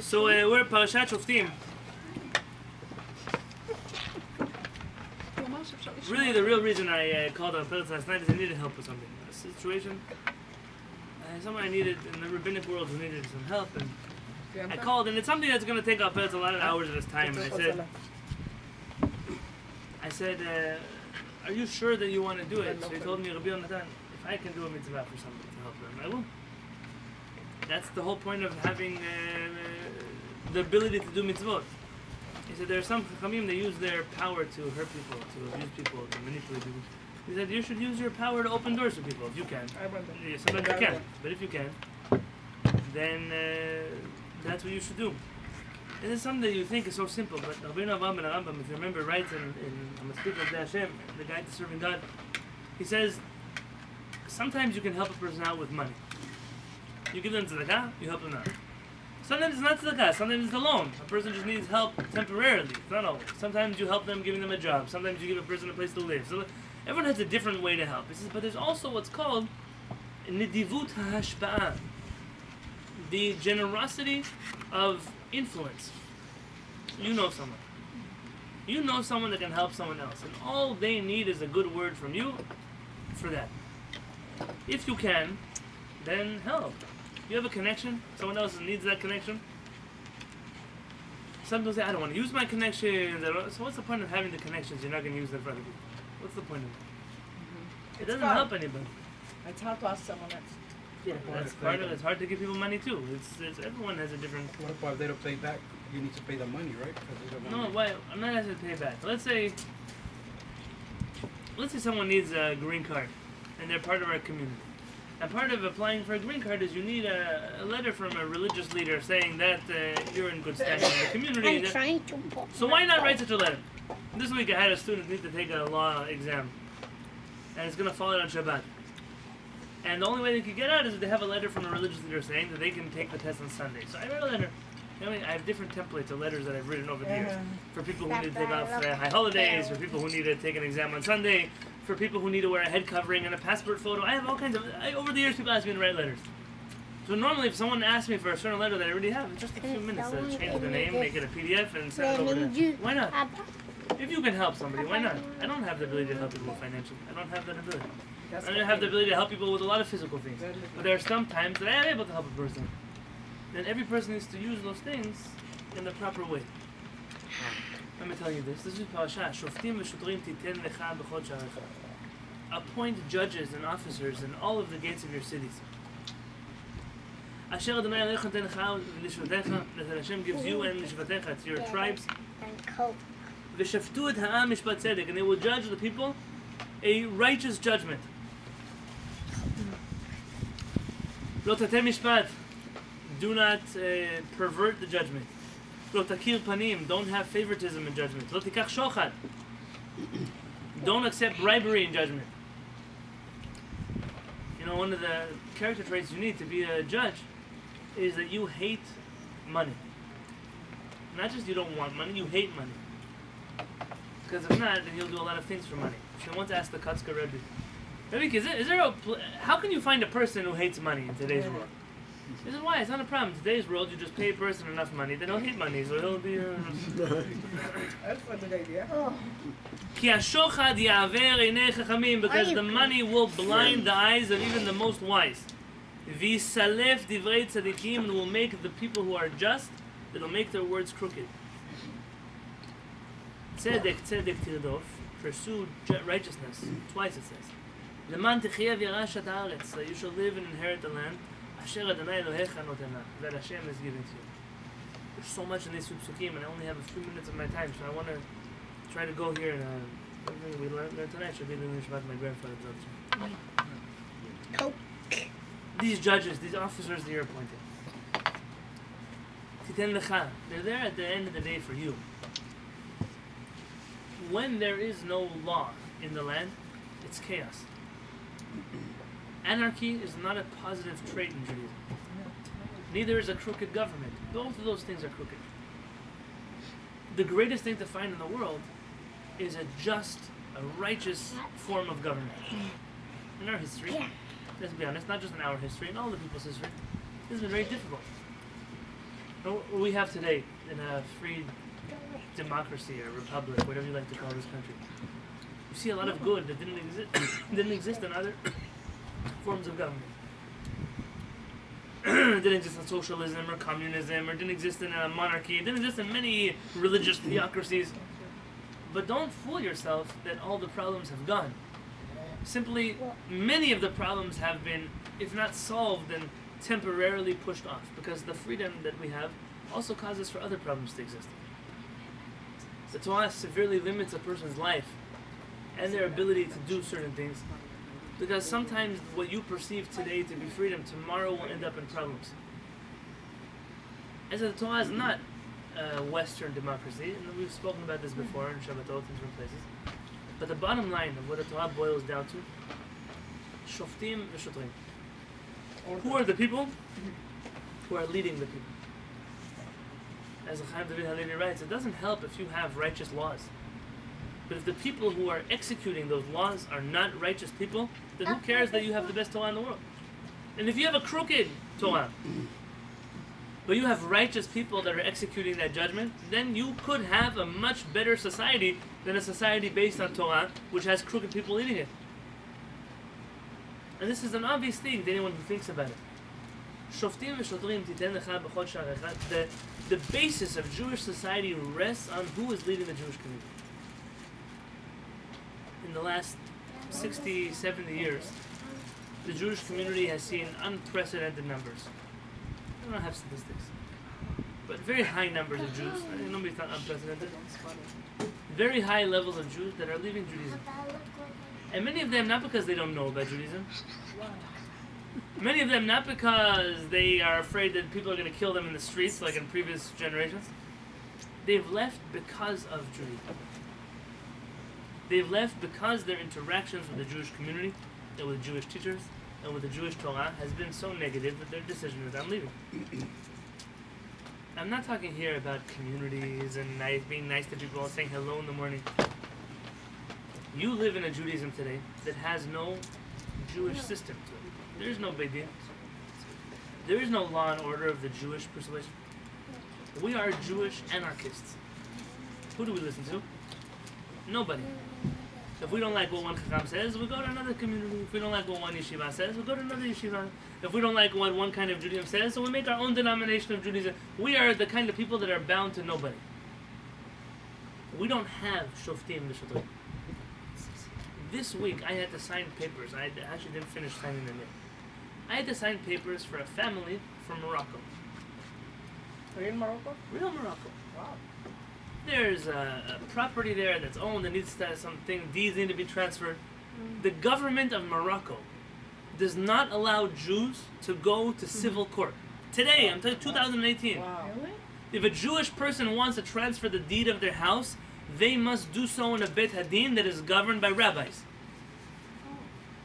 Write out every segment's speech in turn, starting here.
So we're at Parashat Shoftim. Really, the real reason I called on Kehillat last night is I needed help with something. A situation. Someone I needed in the rabbinic world who needed some help, and I called, and it's something that's going to take our Kehillat a lot of hours of his time. And I said, are you sure that you want to do it? So he told me, Rabbi Yonatan, if I can do a mitzvah for somebody to help them, I will. That's the whole point of having the ability to do mitzvot. He said there are some chachamim that use their power to hurt people, to abuse people, to manipulate people. He said you should use your power to open doors for people if you can. Yeah, sometimes you can't, but if you can, then that's what you should do. This is something that you think is so simple, but Rabbi Rambam, if you remember right, in Maspeak of Hashem, the guy that's serving God, he says sometimes you can help a person out with money. You give them tzedakah, you help them out. Sometimes it's not tzedakah, sometimes it's a loan. A person just needs help temporarily. It's not always. Sometimes you help them giving them a job. Sometimes you give a person a place to live. So everyone has a different way to help. He says, but there's also what's called nidivut hashpa'ah, the generosity of influence. You know someone. You know someone that can help someone else. And all they need is a good word from you for that. If you can, then help. You have a connection, someone else needs that connection. Some people say, I don't want to use my connections. So what's the point of having the connections? You're not going to use them for other people. What's the point of it? It doesn't help anybody. It's hard to ask someone else. Yeah, that's part of it. It's hard to give people money too. It's everyone has a different... What about if they don't pay back? You need to pay the money, right? No, why? I'm not asking to pay back. Let's say someone needs a green card and they're part of our community. And part of applying for a green card is you need a letter from a religious leader saying that you're in good standing in the community. I'm trying to So why not write such a letter? This week I had a student need to take a law exam. And it's going to fall out on Shabbat. And the only way they could get out is if they have a letter from a religious leader saying that they can take the test on Sunday. So I wrote a letter. I have different templates of letters that I've written over the years. For people who need to take off high holidays, for people who need to take an exam on Sunday, for people who need to wear a head covering and a passport photo. I have all kinds of... over the years, people ask me to write letters. So normally, if someone asks me for a certain letter that I already have, it's just a few minutes to change the name, make it a PDF, and send it over there. Why not? If you can help somebody, why not? I don't have the ability to help people financially. I don't have that ability. I don't have the ability to help people with a lot of physical things. But there are some times that I am able to help a person. Then every person needs to use those things in the proper way. Let me tell you this. This is Parashat Shoftim v'shutrim titen lecha b'chol sha'arecha. Appoint judges and officers in all of the gates of your cities. Asher Adonai Elohecha neten lecha v'lishvatecha, that Hashem gives you and lishvatecha, to your tribes. V'shaftu et ha'am mishpat tzedek, and they will judge the people a righteous judgment. Lo tateh mishpat. Do not pervert the judgment. Lo takir panim. Don't have favoritism in judgment. Lo tikach shochad. Don't accept bribery in judgment. You know, one of the character traits you need to be a judge is that you hate money. Not just you don't want money, you hate money. Because if not, then you'll do a lot of things for money. So I want to ask the Kotzker Rebbe. Rebbe, is there how can you find a person who hates money in today's world? This is why it's not a problem. In today's world, you just pay a person enough money, they don't hate money, so he'll be... That's a good idea. Because the money will blind the eyes of even the most wise. And will make the people who are just, it'll make their words crooked. Tzedek, tzedek tirdof, pursue righteousness. Twice it says. So you shall live and inherit the land. Asher Adonai Elohecha notena, that Hashem is giving to you. There's so much in these psukim, and I only have a few minutes of my time, so I want to try to go here and everything we learned tonight should be the Nishmat my grandfather. These judges, these officers that you're appointed. Titen lecha, they're there at the end of the day for you. When there is no law in the land, it's chaos. Anarchy is not a positive trait in Judaism. Neither is a crooked government. Both of those things are crooked. The greatest thing to find in the world is a just, a righteous form of government. In our history, let's be honest, not just in our history, in all the people's history, this has been very difficult. We have today in a free democracy or republic, whatever you like to call this country. You see a lot of good that didn't exist in other forms of government. Didn't exist in socialism or communism, or didn't exist in a monarchy. It didn't exist in many religious theocracies. But don't fool yourself that all the problems have gone. Simply, many of the problems have been, if not solved, then temporarily pushed off, because the freedom that we have also causes for other problems to exist. The Torah severely limits a person's life and their ability to do certain things, because sometimes what you perceive today to be freedom, tomorrow will end up in problems. As the Torah is not a Western democracy, and we've spoken about this before in Shabbatot in different places, but the bottom line of what the Torah boils down to, Shoftim v'Shotrim. Who are the people who are leading the people? As Rabbi Yonatan Halevy writes, it doesn't help if you have righteous laws. But if the people who are executing those laws are not righteous people, then who cares that you have the best Torah in the world? And if you have a crooked Torah, but you have righteous people that are executing that judgment, then you could have a much better society than a society based on Torah, which has crooked people leading it. And this is an obvious thing to anyone who thinks about it. Shoftim v'shotrim titen lecha b'chol sha'ar echad. The basis of Jewish society rests on who is leading the Jewish community. In the last 60, 70 years, the Jewish community has seen unprecedented numbers. I don't have statistics, but very high numbers of Jews. Nobody's not unprecedented. Very high levels of Jews that are leaving Judaism. And many of them not because they don't know about Judaism. Many of them not because they are afraid that people are going to kill them in the streets like in previous generations. They've left because of Judaism. They've left because their interactions with the Jewish community and with Jewish teachers and with the Jewish Torah has been so negative that their decision is I'm leaving. I'm not talking here about communities and being nice to people and saying hello in the morning. You live in a Judaism today that has no Jewish system to it. There is no Beit Din. There is no law and order of the Jewish persuasion. We are Jewish anarchists. Who do we listen to? Nobody. If we don't like what one Chacham says, we go to another community. If we don't like what one yeshiva says, we go to another yeshiva. If we don't like what one kind of Judaism says, so we make our own denomination of Judaism. We are the kind of people that are bound to nobody. We don't have Shoftim v'Shotrim. This week I had to sign papers. I actually didn't finish signing them yet. I had to sign papers for a family from Morocco. Are you in Morocco? Real Morocco. Wow. There's a property there that's owned that needs to something, deeds need to be transferred. The government of Morocco does not allow Jews to go to civil court. Today, I'm talking 2018. Wow. Really? If a Jewish person wants to transfer the deed of their house, they must do so in a Beit Hadin that is governed by rabbis.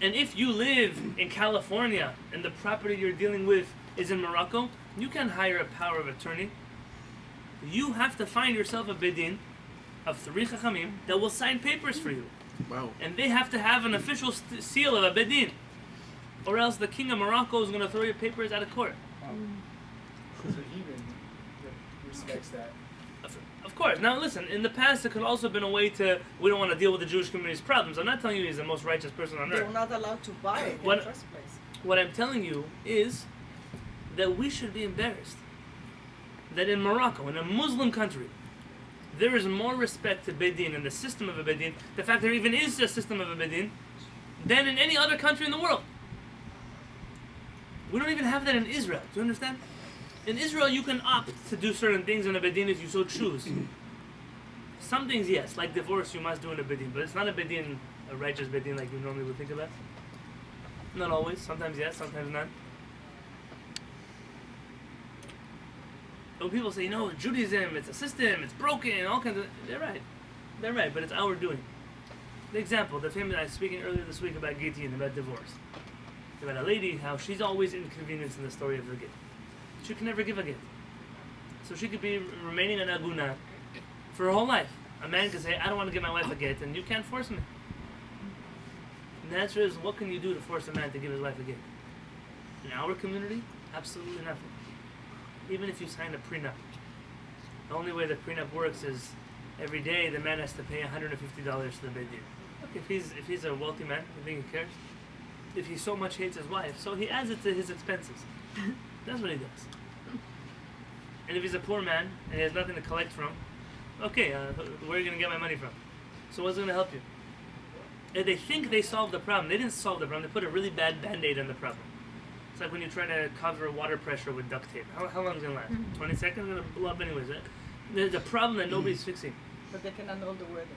And if you live in California and the property you're dealing with is in Morocco, you can hire a power of attorney. You have to find yourself a Beit Din of 3 Chachamim that will sign papers for you. Wow. And they have to have an official seal of a Beit Din. Or else the king of Morocco is going to throw your papers out of court. So he even respects that. Of course. Now listen, in the past it could also have been a way to, we don't want to deal with the Jewish community's problems. I'm not telling you he's the most righteous person on They earth. were not allowed to buy it in What- the first place. What I'm telling you is that we should be embarrassed that in Morocco, in a Muslim country, there is more respect to Beit Din and the system of a Beit Din, the fact there even is a system of a Beit Din, than in any other country in the world. We don't even have that in Israel. Do you understand? In Israel, you can opt to do certain things in a Beit Din if you so choose. Some things, yes, like divorce, you must do in a Beit Din, but it's not a Beit Din, a righteous Beit Din like you normally would think about. Not always. Sometimes yes, sometimes not. When people say, Judaism, it's a system, it's broken, all kinds of... They're right. They're right, but it's our doing. The example, the family I was speaking earlier this week about Gittin, about divorce. About a lady, how she's always inconvenienced in the story of the get. She can never give a get. So she could be remaining an aguna for her whole life. A man could say, I don't want to give my wife a get, and you can't force me. And the answer is, what can you do to force a man to give his wife a get? In our community, absolutely nothing. even if you sign a prenup, the only way the prenup works is every day the man has to pay $150 to the Beit Din. Look, if he's a wealthy man, you think he cares? If he so much hates his wife, so he adds it to his expenses. That's what he does. And if he's a poor man and he has nothing to collect from, okay, where are you going to get my money from? So what's going to help you? And they think they solved the problem. They didn't solve the problem. They put a really bad Band-Aid on the problem. It's like when you try to cover water pressure with duct tape. How long is it going to last? 20 seconds? It's going to blow up anyways. There's a problem that nobody's fixing. But they can annul the wedding.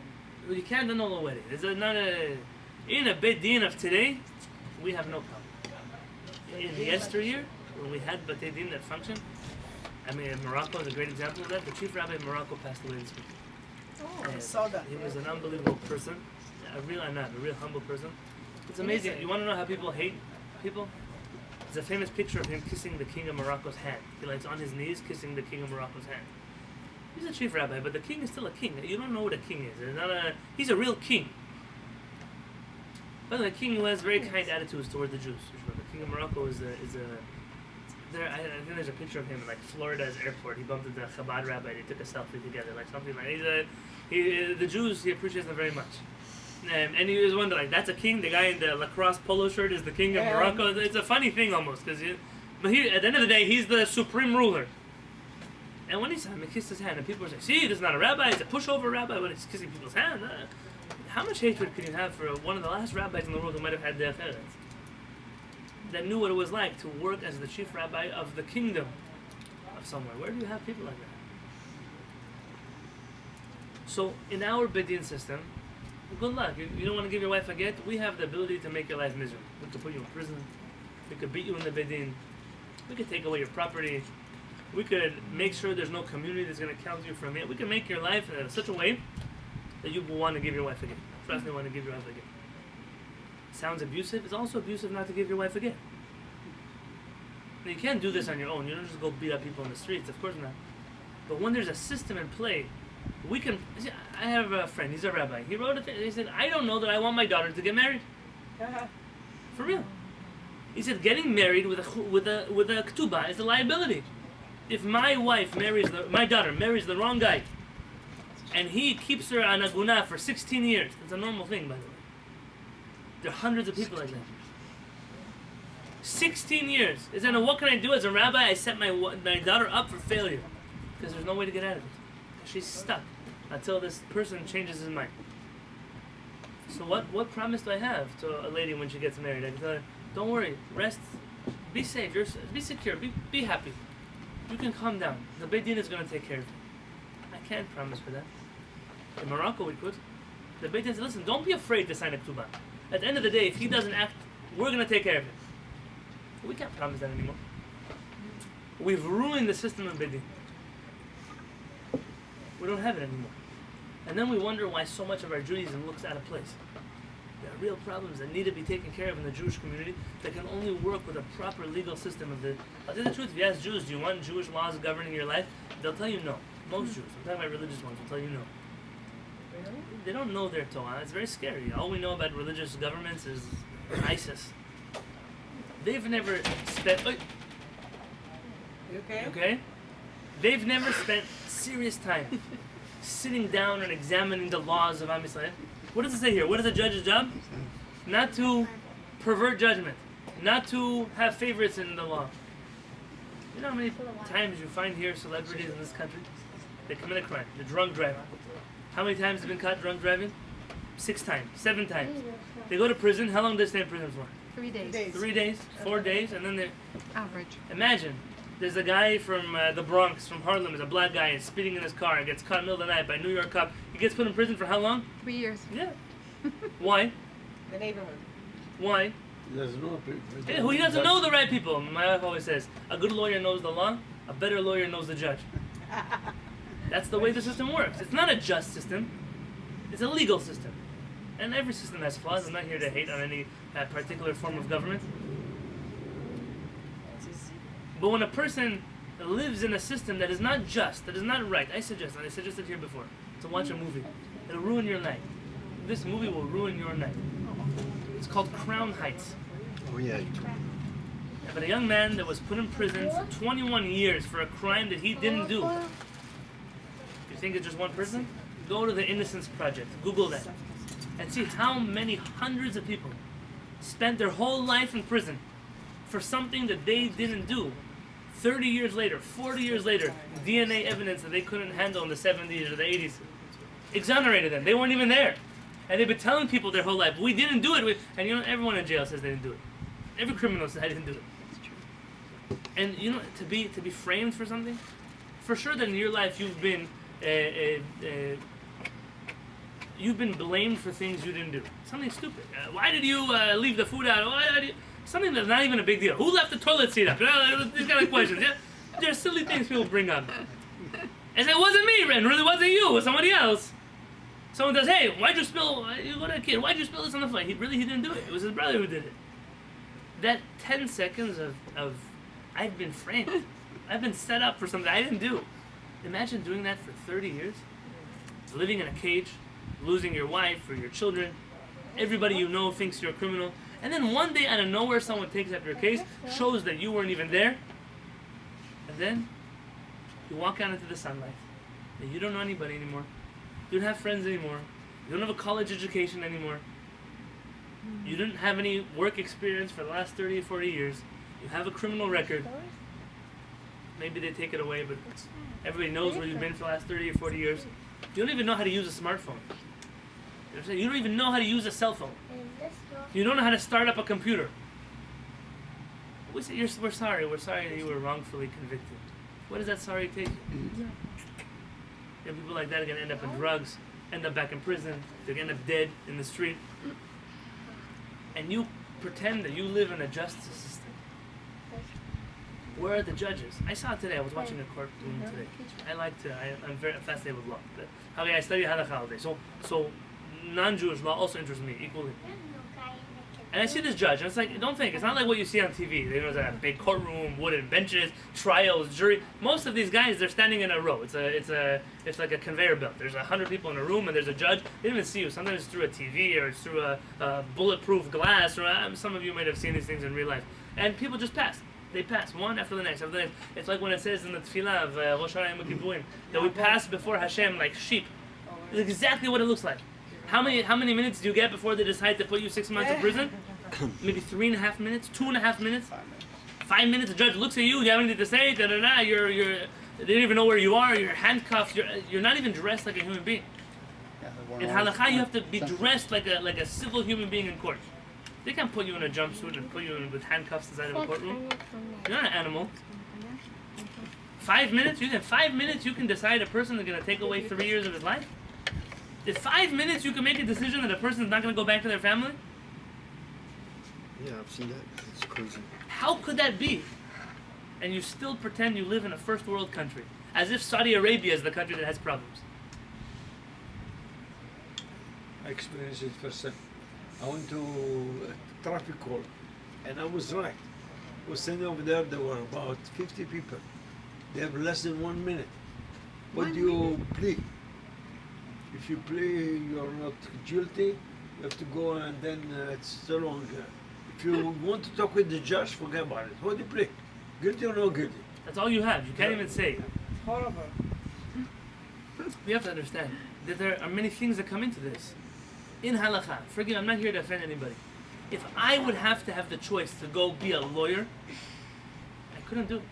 Well, you can't annul a wedding. In a Beit Din of today, we have no problem. In the yesteryear, when we had Beit Din that functioned, I mean, Morocco is a great example of that. The chief rabbi in Morocco passed away this week. Oh, I saw that. He was an unbelievable person, a real humble person. It's amazing. You want to know how people hate people? There's a famous picture of him kissing the king of Morocco's hand. He likes on his knees kissing the king of Morocco's hand. He's a chief rabbi, but the king is still a king. You don't know what a king is. He's a real king. But the king who has very kind attitudes toward the Jews. The king of Morocco is a there, I think there's a picture of him in like Florida's airport. He bumped into the Chabad rabbi. They took a selfie together, like something like. The Jews, he appreciates them very much. And he was wondering, like, that's a king. The guy in the lacrosse polo shirt is the king of Morocco. It's a funny thing almost, but at the end of the day, he's the supreme ruler. And when he saw him, he kissed his hand, and people were saying, "See, this is not a rabbi. It's a pushover rabbi when he's kissing people's hand." How much hatred could you have for one of the last rabbis in the world who might have had derech eretz, that knew what it was like to work as the chief rabbi of the kingdom of somewhere? Where do you have people like that? So in our Beit Din system, good luck. You don't want to give your wife a get? We have the ability to make your life miserable. We could put you in prison. We could beat you in the Beit Din. We could take away your property. We could make sure there's no community that's going to count you from it. We can make your life in such a way that you will want to give your wife a get. Trust me, want to give your wife a get. Sounds abusive. It's also abusive not to give your wife a get. Now, you can't do this on your own. You don't just go beat up people in the streets. Of course not. But when there's a system in play, we can. I have a friend. He's a rabbi. He wrote a thing. He said, "I don't know that I want my daughter to get married." For real. He said, "Getting married with a ketubah is a liability. If my daughter marries the wrong guy, and he keeps her on a guna for 16 years, it's a normal thing, by the way. There are hundreds of people like that. 16 years. He said, what can I do as a rabbi? I set my daughter up for failure because there's no way to get out of it. She's stuck until this person changes his mind. So what promise do I have to a lady when she gets married? I can tell her, don't worry, rest, be safe, be secure, be happy. You can calm down. The Beit Din is going to take care of you. I can't promise for that. In Morocco we could. The Beit Din said, listen, don't be afraid to sign a ketubah. At the end of the day, if he doesn't act, we're going to take care of it. We can't promise that anymore. We've ruined the system of Beit Din. We don't have it anymore. And then we wonder why so much of our Judaism looks out of place. There are real problems that need to be taken care of in the Jewish community that can only work with a proper legal system of the... I'll tell you the truth, if you ask Jews, do you want Jewish laws governing your life? They'll tell you no. Most Jews, I'm talking about religious ones, will tell you no. They don't know their Torah. It's very scary. All we know about religious governments is ISIS. They've never spent... You okay? Okay? They've never spent serious time sitting down and examining the laws of Am Yisrael. What does it say here? What is a judge's job? Not to pervert judgment. Not to have favorites in the law. You know how many times you find here celebrities in this country? They commit a crime. They're drunk driving. How many times have been caught drunk driving? 6 times. 7 times. They go to prison. How long do they stay in prison for? 3 days. 3 days? 4 days? And then they... Average. Imagine, there's a guy from the Bronx, from Harlem, is a black guy, is speeding in his car and gets caught in the middle of the night by a New York cop. He gets put in prison for how long? 3 years. Yeah. Why? The neighborhood. Why? He doesn't know He doesn't know the right people. My wife always says, a good lawyer knows the law, a better lawyer knows the judge. That's the way the system works. It's not a just system. It's a legal system. And every system has flaws. I'm not here to hate on any particular form of government. But when a person lives in a system that is not just, that is not right, I suggested here before, to watch a movie. It'll ruin your night. This movie will ruin your night. It's called Crown Heights. Oh yeah. But a young man that was put in prison for 21 years for a crime that he didn't do. You think it's just one person? Go to the Innocence Project. Google that. And see how many hundreds of people spent their whole life in prison for something that they didn't do. 30 years later, 40 years later, DNA evidence that they couldn't handle in the 70s or the 80s exonerated them. They weren't even there. And they've been telling people their whole life, we didn't do it. And you know, everyone in jail says they didn't do it. Every criminal says I didn't do it. And you know, to be framed for something, for sure that in your life you've been blamed for things you didn't do. Something stupid. Why did you leave the food out? Why did you... Something that's not even a big deal. Who left the toilet seat up? These kind of questions. Yeah? There's silly things people bring up. And it wasn't me, Ren. It really wasn't you. It was somebody else. Someone does, hey, why'd you spill... You got a kid. Why'd you spill this on the floor? He didn't do it. It was his brother who did it. That 10 seconds of I've been framed. I've been set up for something I didn't do. Imagine doing that for 30 years. Living in a cage, losing your wife or your children. Everybody you know thinks you're a criminal. And then one day out of nowhere someone takes up your case, shows that you weren't even there. And then you walk out into the sunlight. And you don't know anybody anymore. You don't have friends anymore. You don't have a college education anymore. You didn't have any work experience for the last 30 or 40 years. You have a criminal record. Maybe they take it away, but everybody knows where you've been for the last 30 or 40 years. You don't even know how to use a smartphone. You don't even know how to use a cell phone. You don't know how to start up a computer. We say, we're sorry. We're sorry that you were wrongfully convicted. What does that sorry take you? And people like that are going to end up in drugs, end up back in prison, they're going to end up dead in the street. And you pretend that you live in a justice system. Where are the judges? I saw it today. I was watching a courtroom today. I'm very fascinated with law. Okay, I study halakha all day. So non-Jewish law also interests me equally. And I see this judge, and it's like, don't think, it's not like what you see on TV. There's a big courtroom, wooden benches, trials, jury. Most of these guys, they're standing in a row. It's like a conveyor belt. There's 100 people in a room, and there's a judge. They don't even see you. Sometimes it's through a TV, or it's through a bulletproof glass, or some of you might have seen these things in real life. And people just pass. They pass one after the next, after the next. It's like when it says in the tefillah of HaShamayim that we pass before Hashem like sheep. It's exactly what it looks like. How many minutes do you get before they decide to put you 6 months in prison? Maybe 3.5 minutes, 2.5 minutes, 5 minutes. The judge looks at you. You have anything to say? They don't even know where you are. You're handcuffed. You're not even dressed like a human being. In halakha, you have to be dressed like a civil human being in court. They can't put you in a jumpsuit and put you in with handcuffs inside of a courtroom. You're not an animal. 5 minutes? In 5 minutes you can decide a person is going to take away 3 years of his life? In 5 minutes you can make a decision that a person is not going to go back to their family? Yeah, I've seen that. It's crazy. How could that be? And you still pretend you live in a first world country. As if Saudi Arabia is the country that has problems. I experienced it firsthand. I went to a traffic court, and I was right. I was standing over there, there were about 50 people. They have less than 1 minute. What do you plead? If you plea you're not guilty, you have to go and then it's so long. If you want to talk with the judge, forget about it. What do you plead? Guilty or no guilty? That's all you have. You can't even say. Horrible. We have to understand that there are many things that come into this. In halakha, forgive, I'm not here to offend anybody. If I would have to have the choice to go be a lawyer, I couldn't do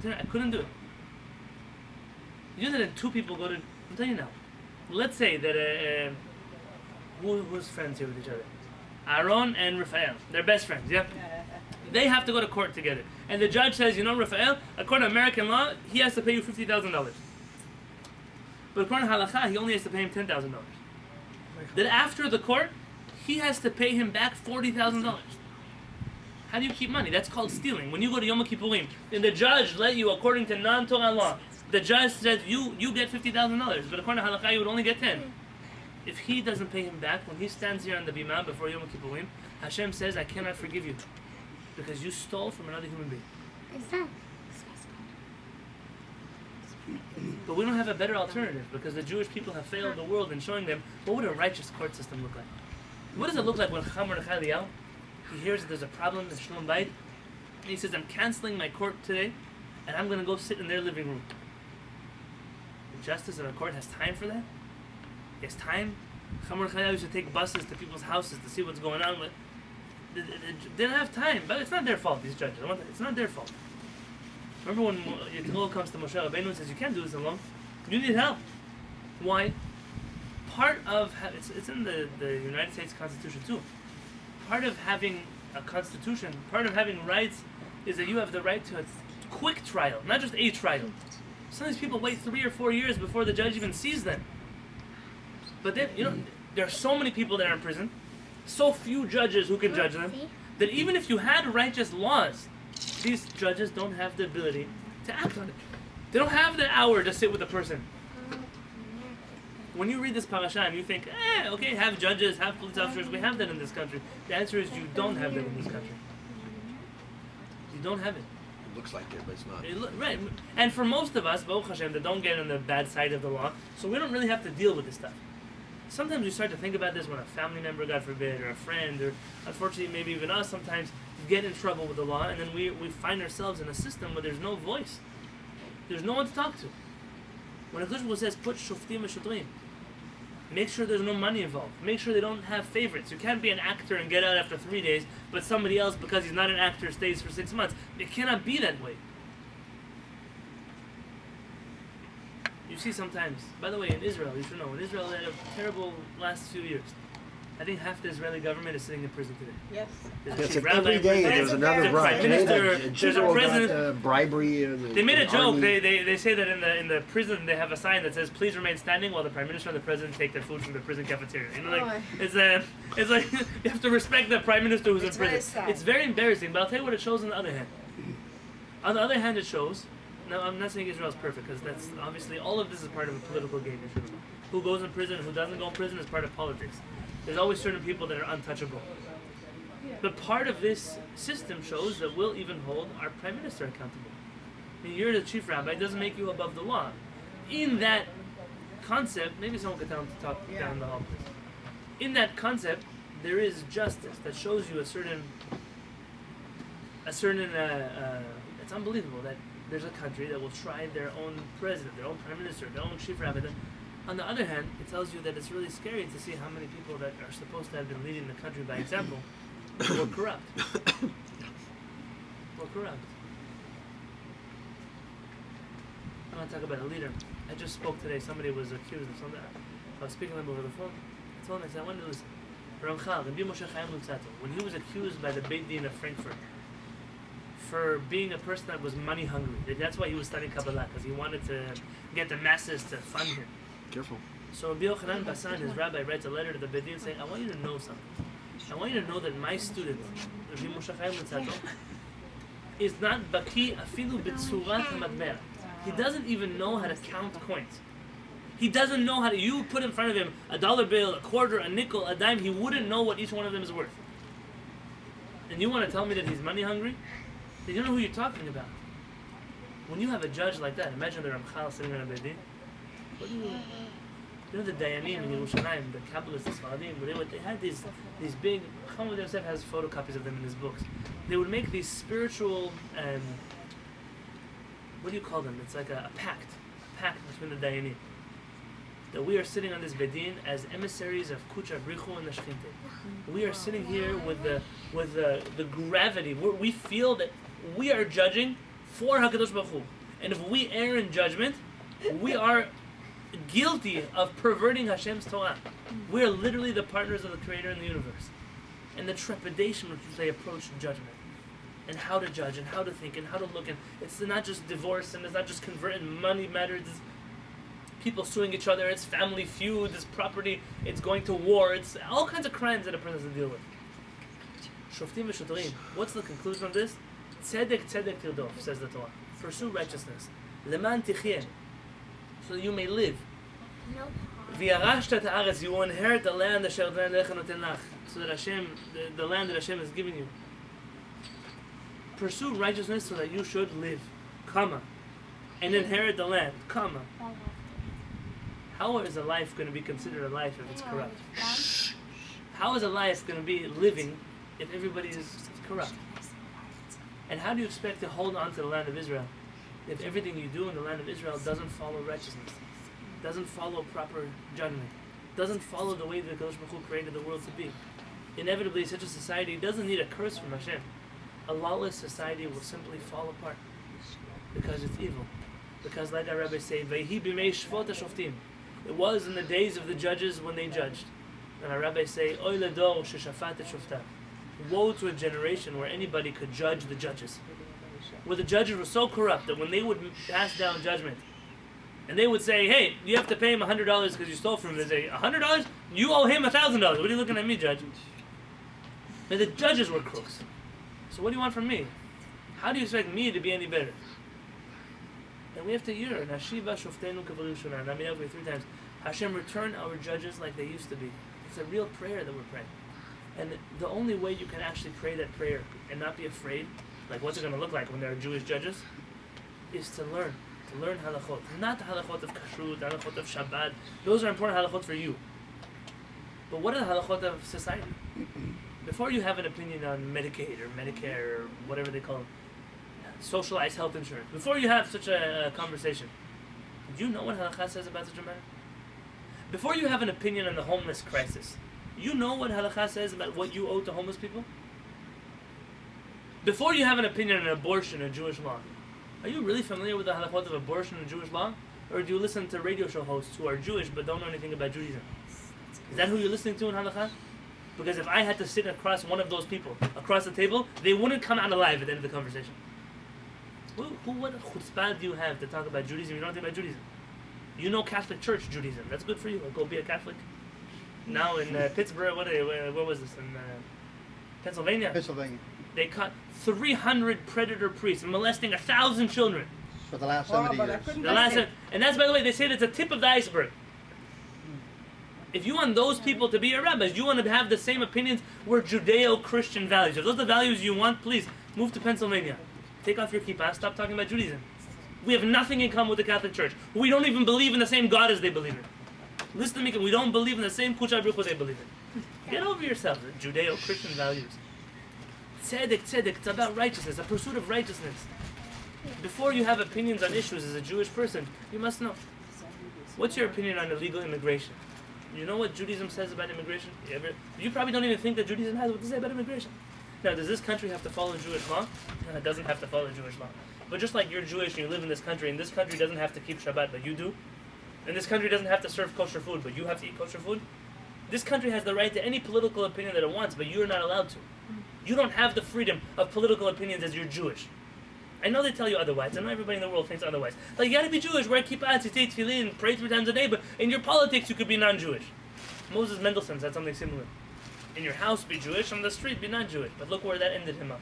it. I couldn't do it. You know that two people go to, I'm telling you now, let's say that, who's friends here with each other? Aaron and Raphael, they're best friends, yeah? They have to go to court together. And the judge says, you know, Raphael, according to American law, he has to pay you $50,000. But according to halakha, he only has to pay him $10,000. Then after the court, he has to pay him back $40,000. How do you keep money? That's called stealing. When you go to Yom Kippurim, and the judge let you, according to non-Torah law, the judge says you get $50,000, but according to halakha, you would only get 10. If he doesn't pay him back, when he stands here on the bimah before Yom Kippurim, Hashem says, I cannot forgive you, because you stole from another human being. But we don't have a better alternative, because the Jewish people have failed the world in showing them what would a righteous court system look like. What does it look like when Chacham Mordechai Eliyahu, he hears that there's a problem in Shalom Bayit, And he says, I'm canceling my court today, and I'm going to go sit in their living room. The justice of a court has time for that? He has time? Chamor Chayil used to take buses to people's houses to see what's going on. They don't have time, but it's not their fault, these judges. It's not their fault. Remember when Yitro comes to Moshe Rabbeinu and says, you can't do this alone. You need help. Why? Part of, it's in the United States Constitution too. Part of having a constitution, part of having rights is that you have the right to a quick trial, not just a trial. Some of these people wait 3 or 4 years before the judge even sees them. But then, there are so many people that are in prison, so few judges who can judge them, that even if you had righteous laws, these judges don't have the ability to act on it. They don't have the hour to sit with a person. When you read this parasha and you think, okay, have judges, have police officers, we have that in this country. The answer is you don't have that in this country. You don't have it. It looks like it, but it's not. Right. And for most of us, Baruch Hashem, that don't get on the bad side of the law, so we don't really have to deal with this stuff. Sometimes we start to think about this when a family member, God forbid, or a friend, or unfortunately maybe even us sometimes get in trouble with the law, and then we find ourselves in a system where there's no voice. There's no one to talk to. When a Kodesh says, put Shoftim and Shotrim, make sure there's no money involved. Make sure they don't have favorites. You can't be an actor and get out after 3 days, but somebody else, because he's not an actor, stays for 6 months. It cannot be that way. You see sometimes, by the way, in Israel, you should know, in Israel they had a terrible last few years. I think half the Israeli government is sitting in prison today. Yes. There's a Yes, chief every rabbi in day prison, there's another there's a bribe. prime minister, there's a president. Bribery. They made a joke. They say that in the prison they have a sign that says "Please remain standing while the prime minister and the president take their food from the prison cafeteria." It's like you have to respect the prime minister who's in prison. Very sad. It's very embarrassing. But I'll tell you what it shows on the other hand. On the other hand, it shows. Now I'm not saying Israel is perfect because that's obviously all of this is part of a political game. Who goes in prison, who doesn't go in prison is part of politics. There's always certain people that are untouchable. But part of this system shows that we'll even hold our prime minister accountable. I mean, you're the chief rabbi, it doesn't make you above the law. In that concept, maybe someone could tell him to talk down the hall, please. In that concept, there is justice that shows you a certain. It's unbelievable that there's a country that will try their own president, their own prime minister, their own chief rabbi. On the other hand, it tells you that it's really scary to see how many people that are supposed to have been leading the country by example were corrupt. I want to talk about a leader. I just spoke today. Somebody was accused of something. I was speaking to them over the phone. I told him, I said, I wanted to listen. Ramchal, Rabbi Moshe Chaim Lutzato, when he was accused by the Beit Din of Frankfurt for being a person that was money hungry, that's why he was studying Kabbalah, because he wanted to get the masses to fund him. Careful. So Rabbi Yochanan Basan, his rabbi, writes a letter to the Beit Din saying, I want you to know something. I want you to know that my student, Rabbi Moshe Chaim Lutzato, is not baki afilu b'tzurat hamatbea. He doesn't even know how to count coins. He doesn't know how to. You put in front of him a dollar bill, a quarter, a nickel, a dime. He wouldn't know what each one of them is worth. And you want to tell me that he's money hungry? Then you don't know who you're talking about. When you have a judge like that, imagine the Ramchal sitting on a Beit Din. What do you? You know the Dayanim in Yerushalayim, the Kabbalists, the Sfaradim, they had these big. Chacham Yosef has photocopies of them in his books. They would make these spiritual. What do you call them? It's like a pact between the Dayanim. That we are sitting on this Beit Din as emissaries of Kucha Brichu and the Shechinte. We are sitting here with the gravity. We feel that we are judging for HaKadosh Baruch Hu. And if we err in judgment, we are guilty of perverting Hashem's Torah. We are literally the partners of the Creator in the universe. And the trepidation with which they approach judgment. And how to judge, and how to think, and how to look. And it's not just divorce, and it's not just converting money matters. It's people suing each other, it's family feud, it's property, it's going to war, it's all kinds of crimes that a person has to deal with. Shoftim v'shotrim. What's the conclusion of this? Tzedek tzedek tirdof, says the Torah. Pursue righteousness. Leman tichye, so that you may live. V'yarashta ta'aretz, you will inherit the land asher Adonai Elohecha noten lach, so that Hashem, the land that Hashem has given you. Pursue righteousness so that you should live, comma, and inherit the land, comma. How is a life going to be considered a life if it's corrupt? How is a life going to be living if everybody is corrupt? And how do you expect to hold on to the land of Israel if everything you do in the land of Israel doesn't follow righteousness, doesn't follow proper judgment, doesn't follow the way that Kadosh Baruch Hu created the world to be? Inevitably, such a society doesn't need a curse from Hashem. A lawless society will simply fall apart because it's evil. Because, like our rabbis say, "Vayhi b'mei shvot HaShoftim." It was in the days of the judges when they judged. And our rabbis say, "Oy ledor sheshafat et shoftav." Woe to a generation where anybody could judge the judges. Where the judges were so corrupt that when they would pass down judgment, and they would say, "Hey, you have to pay him $100 because you stole from him." They say, $100? You owe him $1,000. What are you looking at me, judge? And the judges were crooks. So what do you want from me? How do you expect me to be any better? And we have to hear, "Nashiva shoftenu k'v'rishona." Nami 3 times. Hashem, return our judges like they used to be. It's a real prayer that we're praying. And the only way you can actually pray that prayer and not be afraid, like what's it going to look like when there are Jewish judges, is to learn halachot. Not the halachot of kashrut, the halachot of Shabbat. Those are important halachot for you. But what are the halachot of society? Before you have an opinion on Medicaid or Medicare or whatever they call it, socialized health insurance, before you have such a conversation, do you know what halakha says about such a matter? Before you have an opinion on the homeless crisis, you know what halakha says about what you owe to homeless people? Before you have an opinion on abortion in Jewish law, are you really familiar with the halachot of abortion in Jewish law? Or do you listen to radio show hosts who are Jewish but don't know anything about Judaism? Is that who you're listening to in halakha? Because if I had to sit across one of those people, across the table, they wouldn't come out alive at the end of the conversation. What chutzpah do you have to talk about Judaism? You don't know anything about Judaism. You know Catholic Church Judaism. That's good for you. Go be a Catholic. Now in Pittsburgh, where was this? In Pennsylvania. They caught 300 predator priests molesting 1,000 children. For the last 70 but I years. couldn't And that's, by the way, they say that's a tip of the iceberg. If you want those people to be your rabbis, you want to have the same opinions, we're Judeo-Christian values. If those are the values you want, please move to Pennsylvania. Take off your kippah, stop talking about Judaism. We have nothing in common with the Catholic Church. We don't even believe in the same God as they believe in. Listen to me, we don't believe in the same Kucha Baruch they believe in. Get over yourself, Judeo-Christian values. Tzedek, it's about righteousness, a pursuit of righteousness. Before you have opinions on issues as a Jewish person, you must know. What's your opinion on illegal immigration? You know what Judaism says about immigration? You probably don't even think that Judaism has what to say about immigration. Now, does this country have to follow Jewish law? No, it doesn't have to follow Jewish law. But just like you're Jewish and you live in this country, and this country doesn't have to keep Shabbat, but you do, and this country doesn't have to serve kosher food, but you have to eat kosher food, this country has the right to any political opinion that it wants, but you're not allowed to. You don't have the freedom of political opinions as you're Jewish. I know they tell you otherwise. I know everybody in the world thinks otherwise. Like, you gotta be Jewish, wear kippah, tzitzi, tefillin, pray 3 times a day, but in your politics you could be non-Jewish. Moses Mendelssohn said something similar. In your house, be Jewish. On the street, be not Jewish. But look where that ended him up.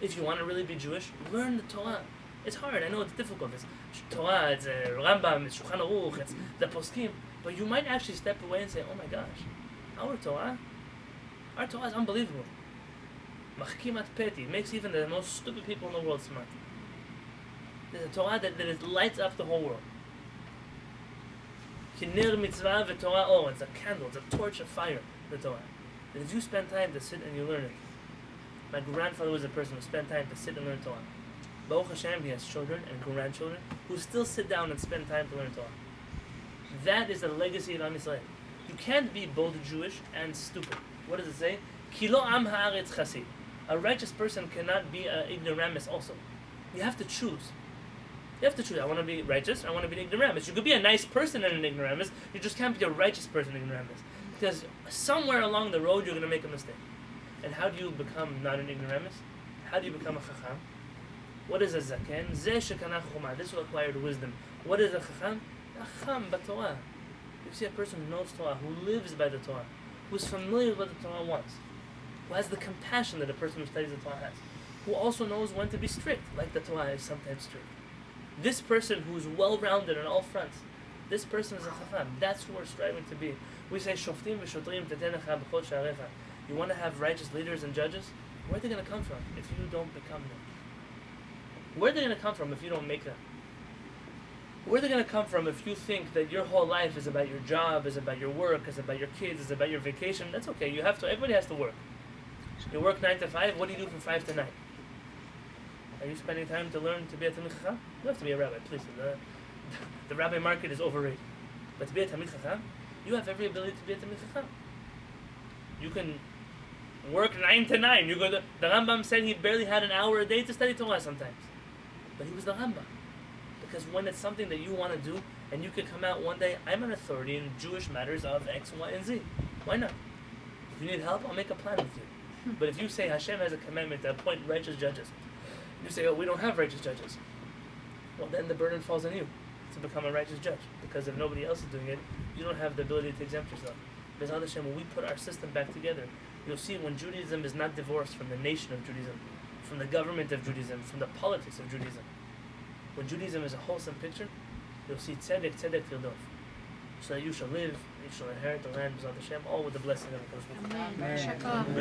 If you want to really be Jewish, learn the Torah. It's hard. I know it's difficult. It's Torah, it's Rambam, it's Shulchan Aruch, it's the Poskim. But you might actually step away and say, oh my gosh, our Torah is unbelievable. Machkimat peti, makes even the most stupid people in the world smart. There's a Torah that lights up the whole world. Kinir mitzvah v'Torah, oh, it's a candle, it's a torch of fire, the Torah. And if you spend time to sit and you learn it, my grandfather was a person who spent time to sit and learn Torah. Baruch Hashem, he has children and grandchildren who still sit down and spend time to learn Torah. That is the legacy of Am Yisrael. You can't be both Jewish and stupid. What does it say? Ki lo am haaretz chasid. A righteous person cannot be an ignoramus also. You have to choose. You have to choose. I want to be righteous, I want to be an ignoramus. You could be a nice person and an ignoramus, you just can't be a righteous person and ignoramus. Because somewhere along the road you're going to make a mistake. And how do you become not an ignoramus? How do you become a chacham? What is a zaken? Zeh shekanach chumah. This will acquire wisdom. What is a chacham? A chacham b'Torah. You see a person who knows Torah, who lives by the Torah, who is familiar with what the Torah wants, who has the compassion that a person who studies the Torah has, who also knows when to be strict, like the Torah is sometimes strict. This person who is well-rounded on all fronts, this person is a chacham. That's who we're striving to be. We say, Shoftim v'shotrim tetenecha b'chol sha'arecha. You want to have righteous leaders and judges? Where are they going to come from if you don't become them? Where are they going to come from if you don't make them? Where are they going to come from if you think that your whole life is about your job, is about your work, is about your kids, is about your vacation? That's okay. You have to. Everybody has to work. You work 9 to 5. What do you do from 5 to 9? Are you spending time to learn to be a Talmid Chacham? You have to be a rabbi, please. The rabbi market is overrated. But to be a Talmid Chacham, you have every ability to be a Talmid Chacham. You can work 9 to 9. You go to, the Rambam said he barely had an hour a day to study Torah sometimes. But he was the Rambam. Because when it's something that you want to do, and you could come out one day, I'm an authority in Jewish matters of X, Y, and Z. Why not? If you need help, I'll make a plan with you. But if you say Hashem has a commandment to appoint righteous judges, you say, oh, we don't have righteous judges. Well, then the burden falls on you to become a righteous judge. Because if nobody else is doing it, you don't have the ability to exempt yourself. Because Hashem, when we put our system back together, you'll see when Judaism is not divorced from the nation of Judaism, from the government of Judaism, from the politics of Judaism. When Judaism is a wholesome picture, you'll see tzedek, tzedek tildov. So that you shall live, you shall inherit the land of Hashem, all with the blessing of the Kodesh Baruch Hu. Amen.